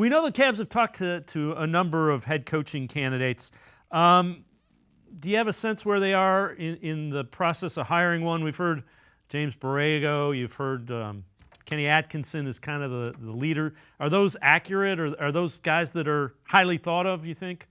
We know the Cavs have talked to a number of head coaching candidates. Do you have a sense where they are in the process of hiring one? We've heard James Borrego. You've heard Kenny Atkinson is kind of the leader. Are those accurate, or are those guys that are highly thought of, you think?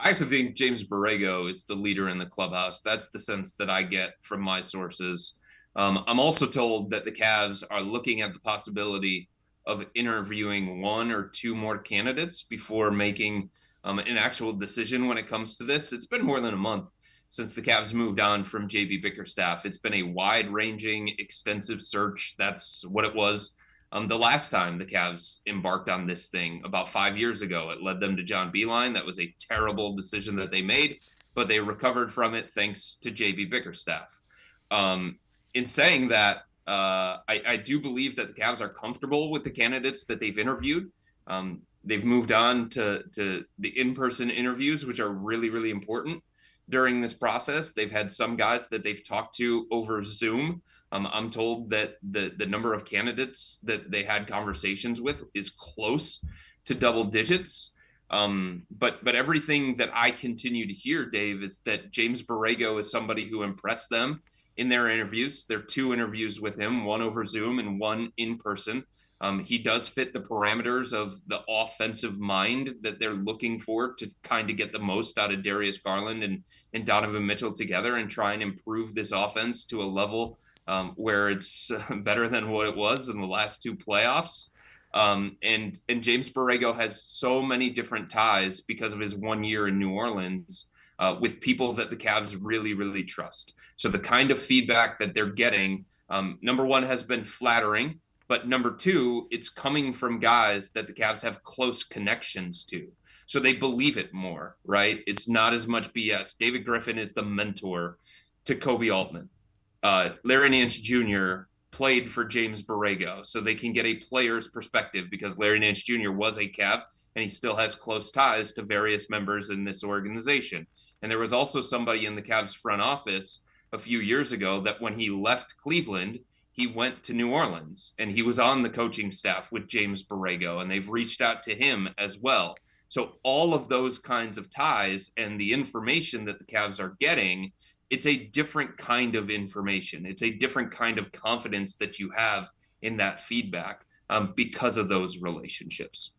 I actually think James Borrego is the leader in the clubhouse. That's the sense that I get from my sources. I'm also told that the Cavs are looking at the possibility of interviewing one or two more candidates before making an actual decision when it comes to this. It's been more than a month since the Cavs moved on from JB Bickerstaff. It's been a wide ranging, extensive search. That's what it was the last time the Cavs embarked on this thing about 5 years ago. It led them to John Beilein. That was a terrible decision that they made, but they recovered from it thanks to JB Bickerstaff. In saying that, I do believe that the Cavs are comfortable with the candidates that they've interviewed. They've moved on to the in-person interviews, which are really, really important during this process. They've had some guys that they've talked to over Zoom. I'm told that the number of candidates that they had conversations with is close to double digits. But everything that I continue to hear, Dave, is that James Borrego is somebody who impressed them in their interviews. There are two interviews with him, one over Zoom and one in person. He does fit the parameters of the offensive mind that they're looking for to kind of get the most out of Darius Garland and Donovan Mitchell together and try and improve this offense to a level where it's better than what it was in the last two playoffs. And James Borrego has so many different ties because of his 1 year in New Orleans with people that the Cavs really, really trust. So the kind of feedback that they're getting, number one, has been flattering. But number two, it's coming from guys that the Cavs have close connections to. So they believe it more, right? It's not as much BS. David Griffin is the mentor to Kobe Altman. Larry Nance Jr. played for James Borrego, so they can get a player's perspective because Larry Nance Jr. was a Cav and he still has close ties to various members in this organization. And there was also somebody in the Cavs front office a few years ago that when he left Cleveland, he went to New Orleans and he was on the coaching staff with James Borrego, and they've reached out to him as well. So all of those kinds of ties and the information that the Cavs are getting, it's a different kind of information. It's a different kind of confidence that you have in that feedback because of those relationships.